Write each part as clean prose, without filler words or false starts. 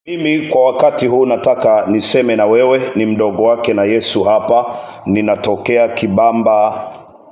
Mimi kwa wakati huu nataka niseme na wewe, ni mdogo wake na Yesu hapa. Ninatokea Kibamba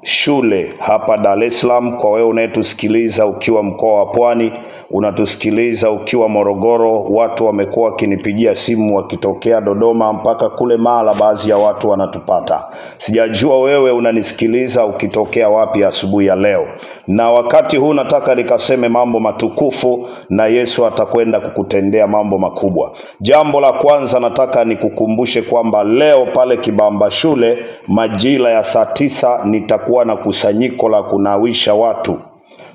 shule hapa Dar es Salaam. Kwa wewe unayetusikiliza ukiwa mkoa wa Pwani, unatusikiliza ukiwa Morogoro, watu wamekuwa wakinipigia simu wakitokea Dodoma mpaka kule Mara, baadhi ya watu wanatupata. Sijajua wewe unanisikiliza ukitokea wapi asubuhi ya leo. Na wakati huu nataka nikaseme mambo matukufu na Yesu atakwenda kukutendea mambo makubwa. Jambo la kwanza nataka nikukumbushe kwamba leo pale Kibamba shule majira ya saa 9 nitakuwa na kusanyiko la kunawisha watu.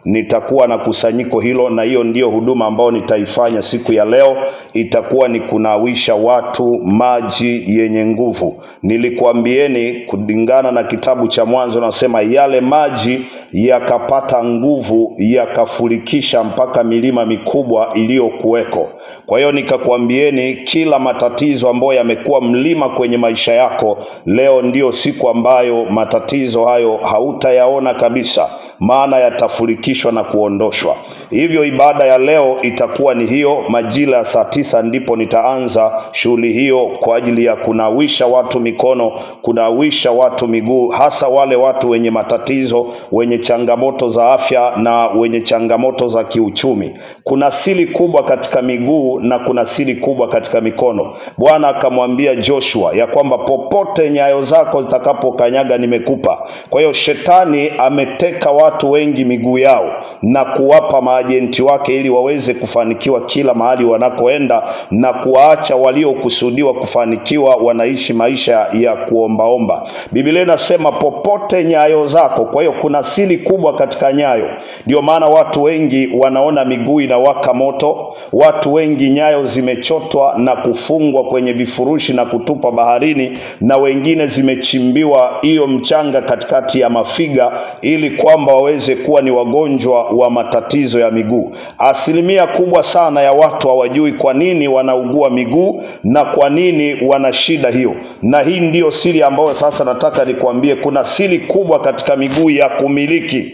Nitakuwa na kusanyiko hilo, na hiyo ndio huduma ambayo nitaifanya siku ya leo. Itakuwa ni kunawisha watu maji yenye nguvu. Nilikuambieni kulingana na kitabu cha Mwanzo, nasema yale maji yakapata nguvu yakafurikisha mpaka milima mikubwa iliyokuweko. Kwa hiyo nikakwambieni kila matatizo ambayo yamekuwa mlima kwenye maisha yako, leo ndio siku ambayo matatizo hayo hautayaona kabisa, maana yatafurikishwa na kuondoshwa. Hivyo ibada ya leo itakuwa ni hiyo, majira ya saa 9 ndipo nitaanza shughuli hiyo kwa ajili ya kunawisha watu mikono, kunawisha watu miguu, hasa wale watu wenye matatizo, wenye changamoto za afya na wenye changamoto za kiuchumi. Kuna siri kubwa katika miguu na kuna siri kubwa katika mikono. Bwana akamwambia Joshua ya kwamba popote nyayo zako zitakapokanyaga nimekupa. Kwa hiyo shetani ameteka watu wengi miguu yao na kuwapa maajenti wake ili waweze kufanikiwa kila mahali wanakoenda, na kuwaacha waliokusudiwa kufanikiwa wanaishi maisha ya kuombaomba. Biblia inasema popote nyayo zako. Kwa hiyo kuna siri kubwa katika nyayo. Ndio maana watu wengi wanaona miguu inawaka moto, watu wengi nyayo zimechotwa na kufungwa kwenye vifurushi na kutupa baharini, na wengine zimechimbiwa hiyo mchanga katikati ya mafiga ili kwamba waweze kuwa ni wagonjwa wa matatizo ya miguu. Asilimia kubwa sana ya watu hawajui kwa nini wanaugua miguu na kwa nini wana shida hiyo. Na hii ndio siri ambayo sasa nataka nikwambie. Kuna siri kubwa katika miguu ya kumiliki.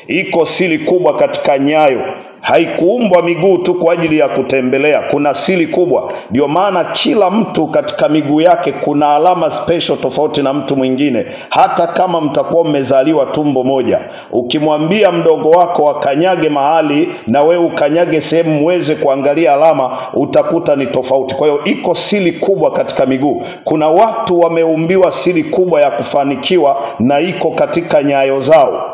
Iko siri kubwa katika nyayo. Haikuumbwa miguu tu kwa ajili ya kutembelea. Kuna siri kubwa. Ndio maana kila mtu katika miguu yake kuna alama special tofauti na mtu mwingine. Hata kama mtakuwa mmezaliwa tumbo moja, ukimwambia mdogo wako akanyage mahali na wewe ukanyage sehemu muweze kuangalia alama, utakuta ni tofauti. Kwa hiyo iko siri kubwa katika miguu. Kuna watu wameumbiwa siri kubwa ya kufanikiwa, na iko katika nyayo zao.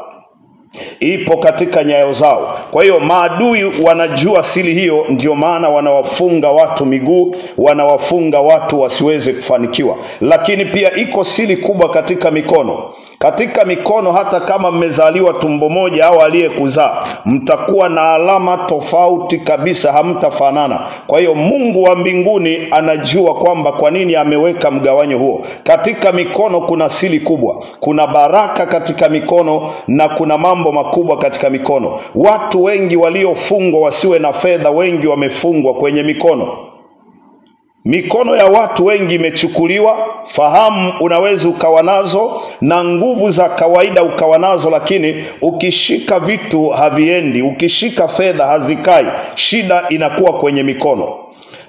Ipo katika nyayo zao. Kwa hiyo maadui wanajua siri hiyo, ndio maana wanawafunga watu miguu, wanawafunga watu wasiweze kufanikiwa. Lakini pia iko siri kubwa katika mikono. Katika mikono, hata kama mmezaliwa tumbo moja au aliyekuzaa, mtakuwa na alama tofauti kabisa, hamtafanana. Kwa hiyo Mungu wa mbinguni anajua kwamba kwa nini ameweka mgawanyo huo. Katika mikono kuna siri kubwa. Kuna baraka katika mikono na kuna mambo makubwa katika mikono. Watu wengi waliofungwa wasiwe na fedha, wengi wamefungwa kwenye mikono. Mikono ya watu wengi imechukuliwa. Fahamu unaweza ukawa nazo na nguvu za kawaida ukawa nazo, lakini ukishika vitu haviendi, ukishika fedha hazikai. Shida inakuwa kwenye mikono.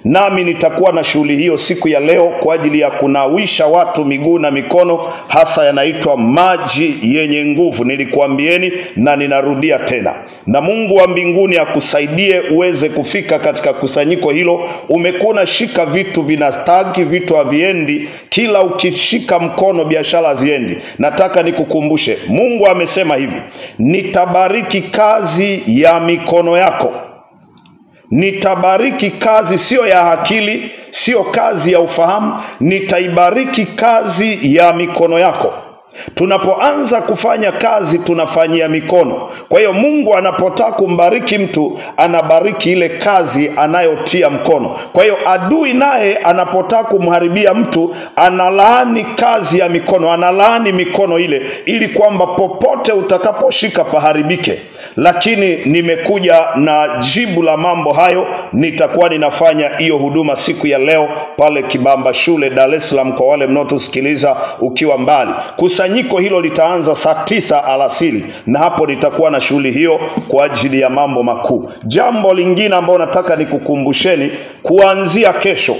Nami nitakuwa na shughuli hiyo siku ya leo kwa ajili ya kunawisha watu miguu na mikono, hasa yanaitwa maji yenye nguvu. Nilikuambieni na ninarudia tena. Na Mungu wa mbinguni akusaidie uweze kufika katika kusanyiko hilo. Umekuwa shika vitu vinastaki, vitu haviendi. Kila ukishika mkono biashara haziendi. Nataka nikukumbushe, Mungu amesema hivi: nitabariki kazi ya mikono yako. Nitabariki kazi, sio ya akili, sio kazi ya ufahamu. Nitaibariki kazi ya mikono yako. Tunapoanza kufanya kazi tunafanyia mikono. Kwa hiyo Mungu anapotaka kumbariki mtu, anabariki ile kazi anayotia mkono. Kwa hiyo adui naye anapotaka kumharibia mtu, analaani kazi ya mikono, analaani mikono ile, ili kwamba popote utakaposhika paharibike. Lakini nimekuja na jibu la mambo hayo. Nitakuwa ninafanya hiyo huduma siku ya leo pale Kibamba shule Dar es Salaam, kwa wale mnaotusikiliza ukiwa mbali. kusanyiko hilo litaanza saa 9 alasiri, na hapo nitakuwa na shughuli hiyo kwa ajili ya mambo makuu. Jambo lingine ambalo nataka nikukumbusheni, kuanzia kesho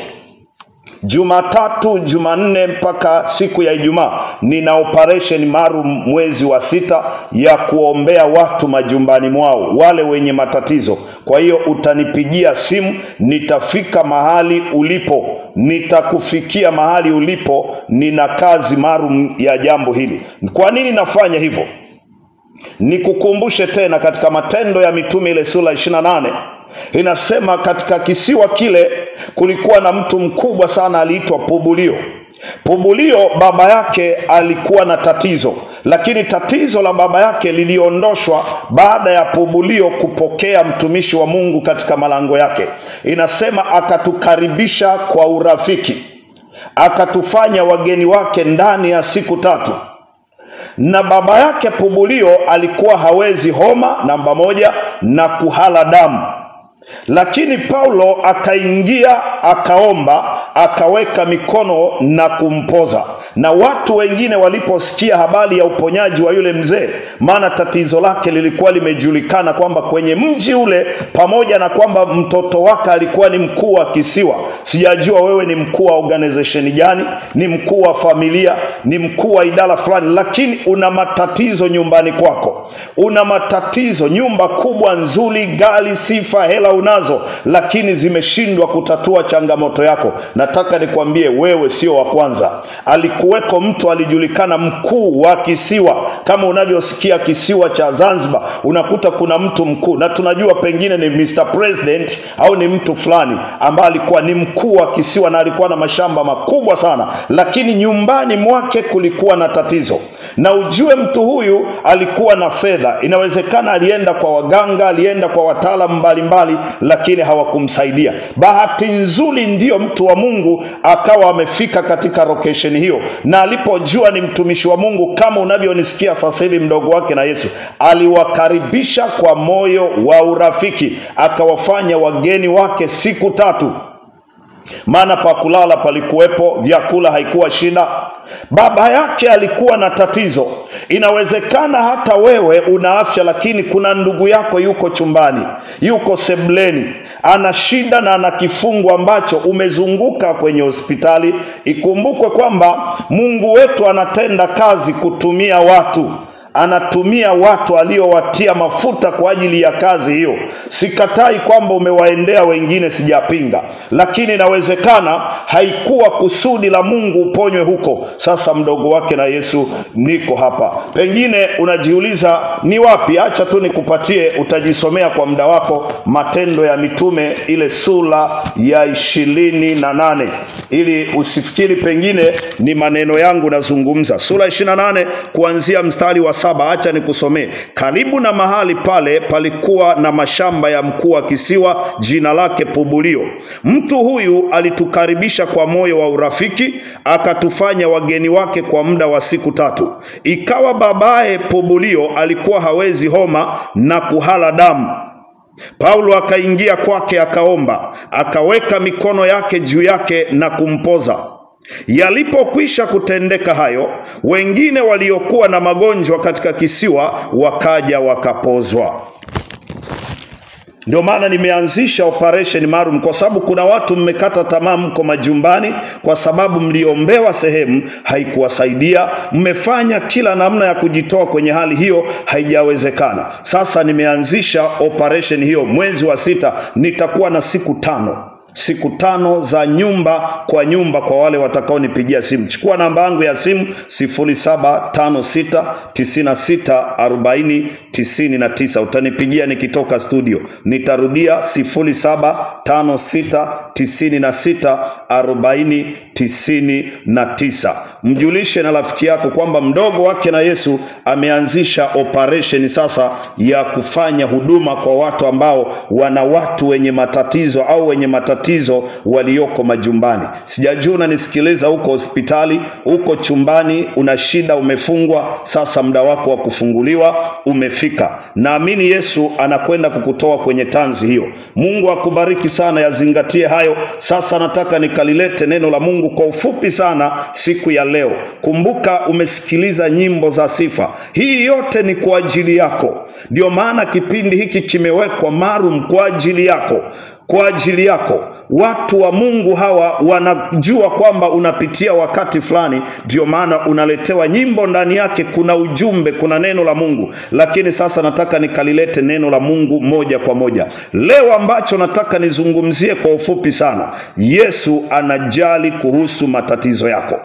Jumatatu, Jumanne mpaka siku ya Ijumaa, nina operation maalum mwezi wa 6 ya kuombea watu majumbani mwao, wale wenye matatizo. Kwa hiyo utanipigia simu, nitafika mahali ulipo, nitakufikia mahali ulipo. Nina kazi maalum ya jambo hili. Kwa nini nafanya hivyo? Nikukumbushe tena, katika Matendo ya Mitume ile sura 28 inasema katika kisiwa kile kulikuwa na mtu mkubwa sana aliitwa Publio. Publio baba yake alikuwa na tatizo, lakini tatizo la baba yake liliondoshwa baada ya Publio kupokea mtumishi wa Mungu katika malango yake. Inasema akatukaribisha kwa urafiki, akatufanya wageni wake ndani ya siku 3. Na baba yake Publio alikuwa hawezi homa, namba 1, na kuhala damu. Lakini Paulo akaingia, akaomba, akaweka mikono na kumpoza. Na watu wengine waliposikia habari ya uponyaji wa yule mzee, maana tatizo lake lilikuwa limejulikana kwamba kwenye mji ule, pamoja na kwamba mtoto wake alikuwa ni mkuu wa kisiwa. Sijajua wewe ni mkuu wa organization gani, ni mkuu wa familia, ni mkuu wa idara fulani, lakini una matatizo nyumbani kwako. Una matatizo, nyumba kubwa nzuri, gari, sifa, hela unazo, lakini zimeshindwa kutatua changamoto yako. Nataka nikwambie, wewe sio wa kwanza. Alikuweko mtu alijulikana mkuu wa kisiwa. Kama unavyosikia kisiwa cha Zanzibar, unakuta kuna mtu mkuu, na tunajua pengine ni Mr. President au ni mtu fulani ambaye alikuwa ni mkuu wa kisiwa na alikuwa na mashamba makubwa sana, lakini nyumbani mwake kulikuwa na tatizo. Na ujue mtu huyu alikuwa na fedha. Inawezekana alienda kwa waganga, alienda kwa wataalamu mbalimbali, lakini hawakumsaidia. Bahati nzuri ndio mtu wa Mungu akawa amefika katika location hiyo, na alipojua ni mtumishi wa Mungu, kama unavyonisikia sasa hivi mdogo wake na Yesu, aliwakaribisha kwa moyo wa urafiki, akawafanya wageni wake siku 3. Maana pa kulala palikuwepo, vyakula haikuwa shida. Baba yake alikuwa na tatizo. Inawezekana hata wewe una afya, lakini kuna ndugu yako yuko chumbani, yuko sebuleni, ana shida na ana kifungo ambacho umezunguka kwenye hospitali. Ikumbukwe kwamba Mungu wetu anatenda kazi kutumia watu. Anatumia watu aliowatia mafuta kwa ajili ya kazi hiyo. Sikatai kwamba umewaendea wengine, sijapinga, lakini inawezekana haikuwa kusudi la Mungu uponywe huko. Sasa mdogo wake na Yesu niko hapa. Pengine unajiuliza ni wapi? Acha tu nikupatie, utajisomea kwa muda wako Matendo ya Mitume ile sura ya 28, ili usifikiri pengine ni maneno yangu nazungumza. Sura 28 kuanzia mstari wa 7. Acha nikusomee. Karibu na mahali pale palikuwa na mashamba ya mkuu wa kisiwa, jina lake Publio. Mtu huyu alitukaribisha kwa moyo wa urafiki, akatufanya wageni wake kwa muda wa siku 3. Ikawa babaye Publio alikuwa hawezi homa na kuhala damu. Paulo akaingia kwake, akaomba, akaweka mikono yake juu yake na kumpoza. Yalipokwisha kutendeka hayo, wengine waliokuwa na magonjwa katika kisiwa wakaja wakapozwa. Ndio maana nimeanzisha operation maalum, kwa sababu kuna watu mmekata tamaa, mko majumbani kwa sababu mliombewa sehemu haikuwasaidia. Mmefanya kila namna ya kujitoa kwenye hali hiyo, haijawezekana. Sasa nimeanzisha operation hiyo. Mwezi wa 6 nitakuwa na siku 5. Siku 5 za nyumba kwa nyumba kwa wale watakao nipigia simu. Chukua namba yangu ya simu 0756964099. Utanipigia nikitoka studio. Nitarudia 0756964099. Mjulishe na rafiki yako kwamba mdogo wake na Yesu ameanzisha operation sasa ya kufanya huduma kwa watu ambao wana watu wenye matatizo au wenye matatizo walioko majumbani. Sijajua unanisikiliza huko hospitali, huko chumbani, una shida, umefungwa. Sasa muda wako wa kufunguliwa umefika. Naamini Yesu anakwenda kukutoa kwenye tanzi hiyo. Mungu akubariki sana, yazingatie haya. hayo, sasa nataka nikalilete neno la Mungu kwa ufupi sana siku ya leo. Kumbuka umesikiliza nyimbo za sifa. Hii yote ni kwa ajili yako. Ndio maana kipindi hiki kimewekwa maalum kwa ajili yako. Kwa ajili yako. Watu wa Mungu hawa wanajua kwamba unapitia wakati fulani, ndio maana unaletewa nyimbo ndani yake kuna ujumbe, kuna neno la Mungu. Lakini sasa nataka nikalilete neno la Mungu moja kwa moja. Leo ambacho nataka nizungumzie kwa ufupi sana. Yesu anajali kuhusu matatizo yako.